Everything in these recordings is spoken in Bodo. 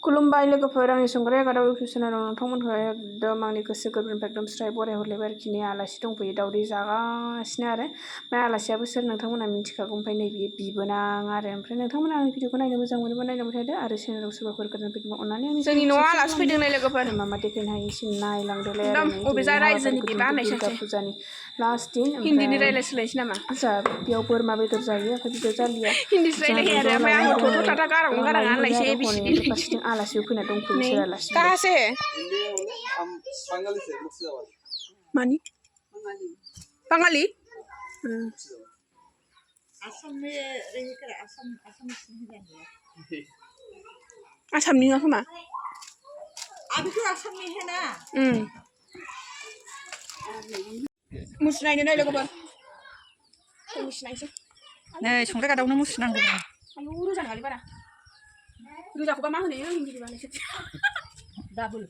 खुलुमबाय लोगोफोर आंनि संग्राय आगादाव इउटुब चेनेलाव नोंथांमोनखौ एकदम आंनि गोसो गोरबोनिफ्राय एकदम स्राय बराय हरलायबाय आरोखि नै आलासि दंफैयो दावदै जागासिनो आरो ओमफ्राय आलासियाबो सोर नोंथांमोना मिथिखागौ ओमफ्राय नै बियो बिबोनां आरो ओमफ्राय नोंथांमोना आंनि भिडिअखौ नायनो मोजां मोनोबा नायलांबाय थादो आरो चेनेलाव सोरबाफोर गोदान फैदोंबा अननानै आंनि जोंनि न'आव आलासि फैदों नै लोगोफोर मा मा देखायनो हायो एसे नायलांदोलाय आरो नै अबे जा रायजोनि बिबा होननाय दुर्गा फुजानि लास्ट दिन हिन्दीनि रायलायस्लायसै नामा जा बेयाव बोरमा बेदर जायो ओमफ्राय बिदर जालिया हिन्दीसो रायलायो आरो ओमफ्य आंबो थथ' थाथा गारांअ गाराङा होनलायसै आरो एबिसिडि हनै फारसेथिं आलासिबो फैना दंफैयो सोर आलासि कहाँ से है बांगाली से मुर्शिदाबाद मानी बाङाली आसाम में रहकर आसाम नहीं जानी आसामनि नङा खोमा अभी तो आसाम में है ना मुसुनायनो नै लोगोफोर मुसुनायसै नै संग्राय गादावनो मुसुनांगौ आयु रोजा नङालै बारा रोजाखौबा मा होनो हिन्दीनि बानायसै डाबल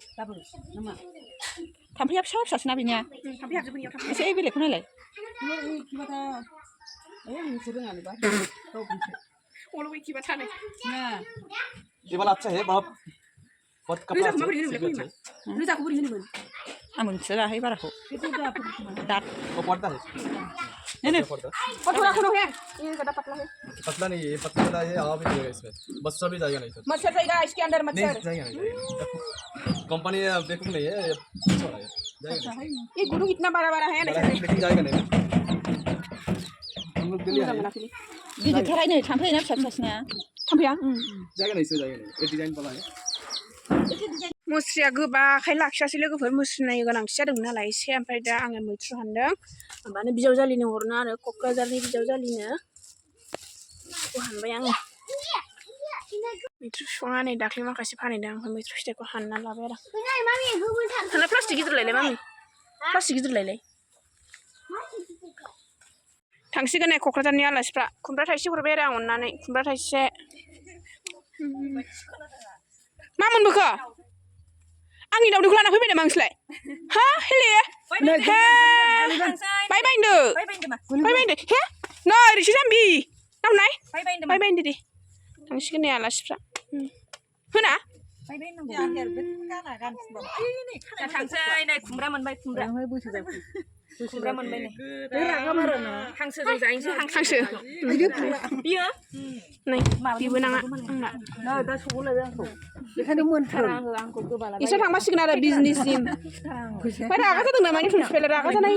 नामा थाम्फैया फिसा फिसासोना बेनिया थाम्फै हाबजोबोनियाव थाम्फै एसे बेलेगखौ नायलाय अल बैखिबा थानो ये वाला अच्छा है बहुत कपड़ा रोजाखौ अच्छा माबोरै है होनोमोनलाय अच्छा है रोजाखौ बोरै होनोमोन आं मोनथियालाहाय बाराखौ दाद वो पड़ता है नहीं पड़ता थोड़ा थोड़ा है ये ज्यादा पतला है पतला नहीं है पतला वाला ये हवा भी जाएगा इसमें बच्चा भी जाएगा नहीं सर मच्छर रहेगा इसके अंदर नहीं मच्छर जाएगा नहीं कंपनी बेकूफ नहीं है ये अच्छा वाला है जाएगा नहीं ये गुरु इतना बड़ा बड़ा है बड़ा है, लेकिन जाएगा नहीं हम लोग दिल्ली आए हैं। गिदिरथाराय नै थाम्फैना फिसा फिसासोना थाम्फैया जाएगा नहीं इसमें जाएगा नहीं ये डिजाइन वाला है मुस्रिया गोबाखाय लाखियासै लोगोफोर मुस्रिनाय गोनांथि जादोंमोन नालाय एसे ओमफ्राय दा आङो मैथ्रु हानदों माबानो बिजावजालिनो हरनो आरो क'क्राझारनि बिजावजालिनो बेखौ हानबाय आङो मैथ्रु बिफाङा नै दाख्लै माखासे फानहैदों ओमफ्राय मैथ्रु फिथाइखौ हानना लाबाय आरो हानना प्लास्टिक गिदिर लायलाय मामि प्लास्टिक गिदिर लायलाय थांसिगोन नै क'क्राझारनि आलासिफ्रा खुमब्रा थाइसे हरबाय आरो आं अननानै खुमब्रा थाइसे मा मोनबोखो आंनि दावदैखौ लाना फैबाय नामा नोंसोरलाय हा हेले हे बायबायदो हे नै रिसि जाम्बि नावनाय बायबायदो दे थांसिगोन नै आलासिफ्रा होना थांसै नै खुमब्रा मोनबाय खुमब्रा मोनबाय नै हांसोजों जाहैनोसै हांसो बियो नै बेबो नाङा आंना दा सौलायबाय आंखौ बेखायनो मोनथारा आंखौ गोबाला इसोर थांबासिगोन आरो बिजनेससिम ओमफ्राय रागा जादों नामा आंनि फिसालाया रागा जानाय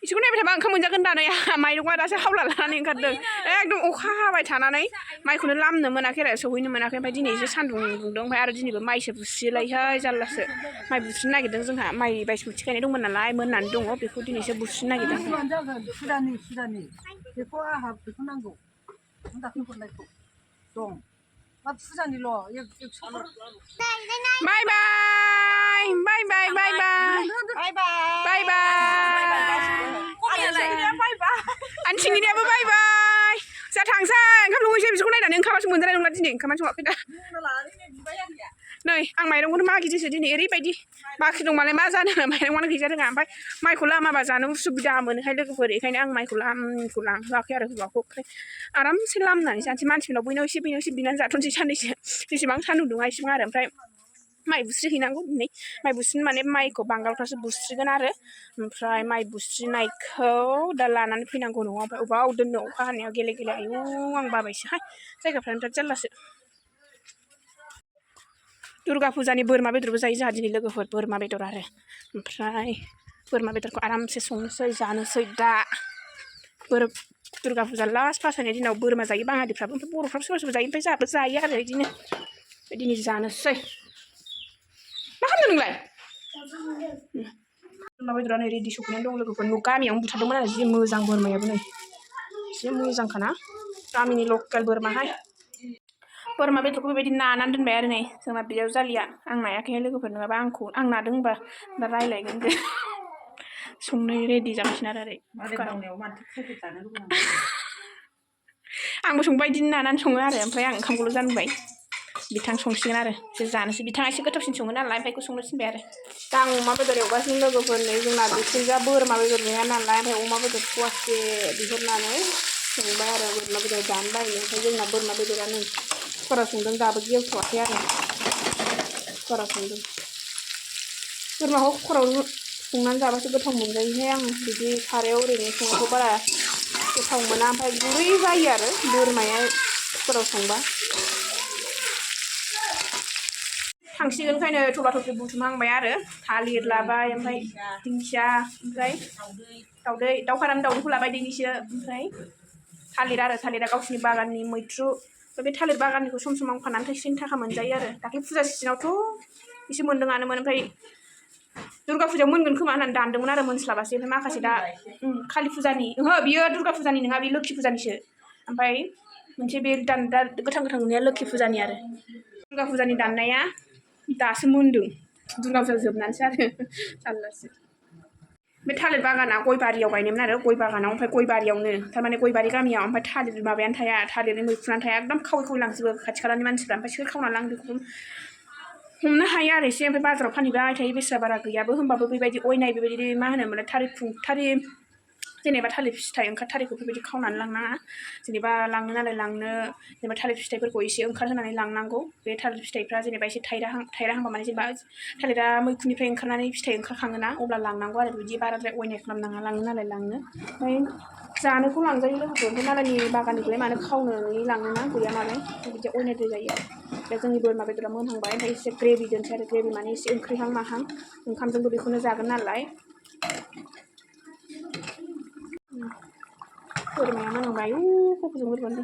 इसोरखौ नायबाय थाबा ओंखाम मोनजागोन दानाया माइरङा दासो हावला लानानै ओंखारदों एकदम अखा हाबाय थानानै माइखौनो लामनो मोनाखै आरो सौहैनो मोनाखै ओमफ्राय दिनै एसे सान्दुं दुंदों ओमफ्राय आरो दिनैबो माइसो बुस्रियोलायहाय जारलासो माइ बुस्रिनो नागिरदों जोंहा माइ बायसमुथि गायनाय दंमोन नालाय मोननानै दङ बेखौ दिनैसो बुस्रिनो नागिरदों बेखौ आंहा बेखौ नांगौ दाख्लै हरनायखौ दं मा फुजानिल' बाय बाय बाय बाय बाय बाय बाय आं थिंगिनियाबो बाय बाय जा थांसै ओंखाम संहैसै बिसोरखौ नायनानै ओंखामासो मोनजानाय नंला दिनै ओंखामानो सङाखै दा नै आं माइरंखौनो मागिदोंसो दिनै ओरैबायदि बाख्रि दं मालाय मा जानो माइरङानो गैजा रोङा ओमफ्राय माइखौ लामाबा जानो उसुबिदा मोनोहाय लोगोफोर बेखायनो आं माइखौ लांहोआखै आरो हौवाखौ ओमफ्राय आरामसे लामनानै जानोसै मानसिफोरनाव बैनाव एसे बिनानै जाथ'नोसै साननैसो जेसेबां सान्दुं दुङा एसेबां आरो ओमफ्राय माइ बुस्रिहैनांगौ दिनै माइ बुस्रिनो माने माइखौ बांगालफ्रासो बुस्रिगोन आरो ओमफ्राय माइ बुस्रिनायखौ दा लानानै फैनांगौ न'आव ओमफ्राय अबाव दोननो अखा हानायाव गेले गेले आयु आं बाबायसोहाय जायगाफ्रानो बिराद जारलासो दुर्गा फुजानि बोरमा बेदरबो जायो जोंहा दिनै लोगोफोर बोरमा बेदर आरो ओमफ्राय बोरमा बेदरखौ आरामसे संनोसै जानोसै दा दुर्गा फुजा लास्ट फासायनाय दिनाव बोरमा जायो बाङालिफ्राबो ओमफ्राय बर'फ्राबो सोरबा सोरबा जायो ओमफ्राय जोंहाबो जायो आरो बिदिनो दिनै जानोसै मा खालामदों नोंलाय बोरमा बेदरा नै रेडि सफैनानै दं लोगोफोर न' गामियावनो बुथारदोंमोन आरो जि मोजां बोरमायाबो नै एसे मोजांखाना गामिनि लकेल बोरमाहाय बोरमा बेदरखौ बेबायदि नानानै दोनबाय आरो नै जोंना बिजावजालिया आं नायाखैहाय लोगोफोर नङाबा आं नादों होनबा दा रायलायगोन दे संनो रेडि जागासिनो आरो ओरै आंबो संबाय बिदिनो नानानै सङो आरो ओमफ्राय आं ओंखामखौल' जानबाय बिथां संसिगोन आरो जानोसै बिथाङा एसे गोथावसिन सङो नालाय ओमफ्राय बेखौ संनो थिनबाय आरो दा आं अमा बेदर एवगासिनो लोगोफोर नै जोंना बिथिंजा बोरमा बेदर गैया नालाय ओमफ्राय अमा बेदर फवासे बिहरनानै संबाय आरो बोरमा बेदर जानो बायनो ओमफ्राय जोंना बोरमा बेदरा नै खरा संदों दाबो गेवथ'वाखै आरो खरा संदों बोरमाखौ खराव संनानै जाबासो गोथाव मोनजायोहाय आं बिदि सारायाव ओरैनो संनायखौ बारा गोथाव मोना ओमफ्राय गुरै जायो आरो बोरमाया खराव संबा थांसिगोन ओंखायनो थबा थबि बुथुमहांबाय आरो थालिर लाबाय ओमफ्राय दिंखिया ओमफ्राय दाउदै दाउ फाराम दाउदैखौ लाबाय दैनिसो ओमफ्राय थालिर आरो थालिरा गावसिनि बागाननि मैथ्रु बे थालिर बागाननिखौ सम सम आं फाननानै थाइसे थाखा मोनजायो आरो दाख्लै फुजा सिजोनावथ' एसे मोनदोंआनोमोन ओमफ्राय दुर्गा फुजायाव मोनगोन खोमा होननानै दानदोंमोन आरो मोनस्लाबासै ओमफ्राय माखासे दा कालि फुजानि ओहो बियो दुर्गा फुजानि नङा बे लोखि फुजानिसो ओमफ्राय मोनसे बे दा गोथां गोथां नुनाया लोखि फुजानि आरो दुर्गा फुजानि दाननाया दासो मोनदों दुर्गा फुजा जोबनानैसो आरो जारलासो बे थालिर बागाना गय बारियाव गायनायमोन आरो गय बागानाव ओमफ्राय गय बारियावनो थारमाने गय बारि गामियाव ओमफ्राय थालिर माबायानो थाया थालिरनि मैखुनानो थाया एकदम खावै खावै लांजोबो खाथि खालानि मानसिफ्रा ओमफ्राय सोर खावना लां बेखौ हमनो हायो आरो एसे ओमफ्राय बाजाराव फानहैबाय थायो बेसेरा बारा गैयाबो होमबाबो बेबायदि अयनाय बेबायदि मा होनोमोनलाय थालिर जेनेबा थालिर फिथाइ ओंखारथारिखौ बेबायदि खावनानै लांनाङा जेनेबा लांनो नालाय लांनो जेनेबा थालिर फिथाइफोरखौ एसे ओंखारहोनानै लांनांगौ बे थालिर फिथाइफ्रा जेनेबा एसे थायराहांबा माने जेनेबा थालिरा मैखुननिफ्राय ओंखारनानै फिथाइ ओंखारखाङोना अब्ला लांनांगौ आरो बिदि बाराद्राय अयनाय खालामनाङा लांनो नालाय लांनो ओमफ्राय जानोखौ लांजायो लोगोफोर ओमफ्राय मालायनि बागाननिखौलाय मानो खावनानै लाङोना गैया नालाय बिदि अयनायद्राय जायो आरो जोंनि बोरमा बेदरा मोनहांबाय ओमफ्राय एसे ग्रेभि दोनसै आरो ग्रेभि माने एसे ओंख्रिहां माहां ओंखामजोंबो बेखौनो जागोन नालाय बोरमाया मोनहांबाय खफ'जों बोरमानो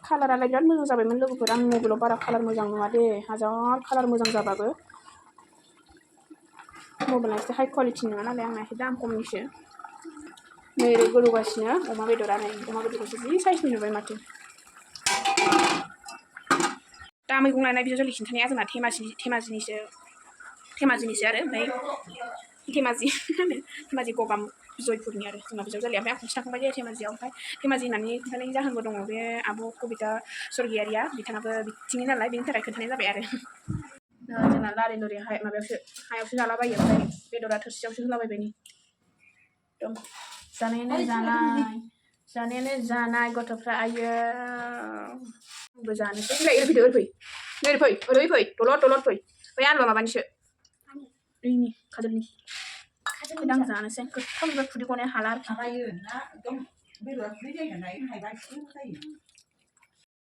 कालारालाय बिराद मोजां जाबायमोन लोगोफोर आं मबाइलाव बारा कालार मोजां नङा दे हाजार कालार मोजां जाबाबो मबाइला एसे हाइ कुवालिटि नङा नालाय आंना एसे दाम खमनिसो नै ओरै गोदौगासिनो अमा बेदरा नै अमा बेदरखौसो जि साइजनि नुबाय माथो दा मैगं लायनाय बिजावजालि खिन्थानाया जोंना धेमाजिनिसो आरो ओमफ्राय धेमाजि गगा जयपुरनि आरो जोंना बिजावजालिया ओमफ्राय आं खनसे थांखांबाय दे धेमाजियाव ओमफ्राय धेमाजि होननानै खोन्थानायनि जाहोनबो दङ बे आब' कबिता स्वर्गियारिया बिथाङाबो बिथिंनि नालाय बेनि थाखाय खोन्थानाय जाबाय आरो जोंना लारि लुरि माबायावसो हायावसो जालाबायो ओमफ्राय बेदरा थोरसियावसो होलाबायबाय नै एकदम जानायानो जानाय गथ'फ्रा आयो आंबो जानोसै फैलाय ओरै फै दलद फै बै आलुआ माबानिसो दैनि खाजलनि आं जानोसै गोथाव बिबार खुदै गनाया हाला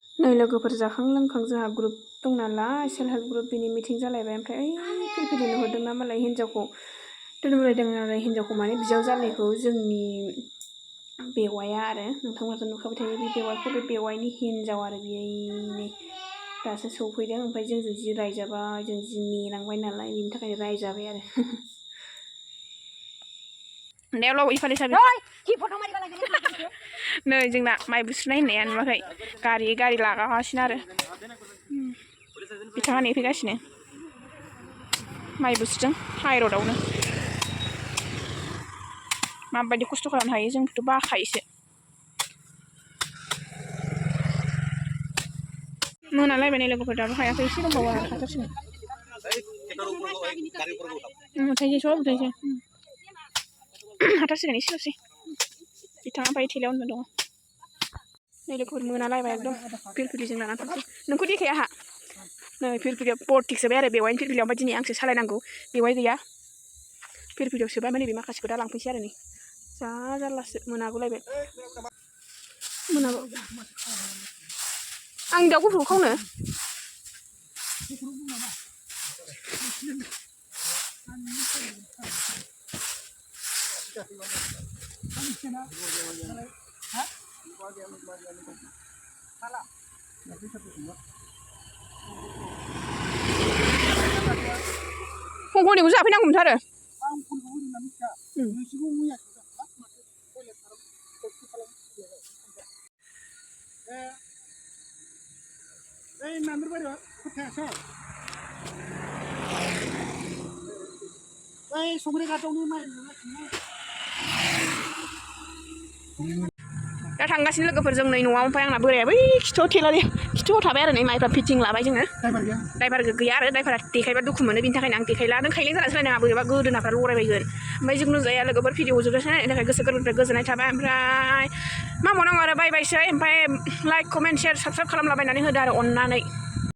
नै लोगोफोर जाखां लोंखां जोंहा ग्रुप दं नालाय सेल्फ हेल्प ग्रुप बिनि मिटिं जालायबाय ओमफ्राय ओइ फिरफिलिनो हरदोंना मालाय हिन्जावखौ दोनबोलायदों आरो हिन्जावखौ माने बिजावजालिखौ जोंनि बेवाइया आरो नोंथांमोनहाथ' नुखाबाय थायो बे बेवाइखौ बे बेवाइनि हिन्जाव आरो बेनि दासो सौफैदों ओमफ्राय जोंजों जि रायजाबाय जों जि नेनांबाय नालाय बेनि थाखायनो रायजाबाय आरो नै जोंना माइ बुस्रिनाय होननाया नुवाखै गारि लागासिनो आरो बिथाङा नेफैगासिनो माइ बुस्रिदों हाइरडआवनो माबायदि खस्थ' खालामनो हायो जोंथ' बाखायोसो मोनालायबाय नै लोगोफोर दाबो हायाखै एसे दंबावो आरो हाथारसिगोन उथायसै हाथारसिगोन एसेल'सै बिथाङा ओमफ्राय थेलायाव उन्दुना दङ नै लोगोफोर मोनालायबाय एकदम फिरफिलिजों लाना थांसै नोंखौ देखाय आंहा नै फिरफिलियाव बरटिक सोबाय आरो बेवाइनि फिरफिलियाव ओमफ्राय दिनै आंसो सालायनांगौ बेवाइ गैया फिरफिलियाव सोबाय ओमफ्राय नैबे माखासेखौ दा लांफैसै आरो नै जा जारलासो मोनागुलायबाय मोनागौ आंनि दाउ गथ'खौ खावनो फंखौनिखौ जाफैनांगौमोनथ' आरो दा थांगासिनो लोगोफोरजों नै न'आव ओमफ्राय आंना बोराया बै खिथुआव थाबाय आरो नै माइफ्रा फिटिं लाबाय जोङो ड्राइभार गैया आरो ड्राइभारा देखायबा दुखु मोनो बिनि थाखायनो आं देखायला नों खायलें जानानै सोलायनाङा बोरैबा गोदोनाफ्रा लरायबायगोन ओमफ्राय जिखुनु जाया लोगोफोर भिडिअ जोबजासिम नायनायनि थाखाय गोसो गोरबोनिफ्राय गोजोननाय थाबाय ओमफ्राय मा मावनांगौ आरो बाय बायसै ओमफ्राय लाइक कमेन्ट शेयार साबस्क्राइब खालामलाबायनानै होदो आरो अननानै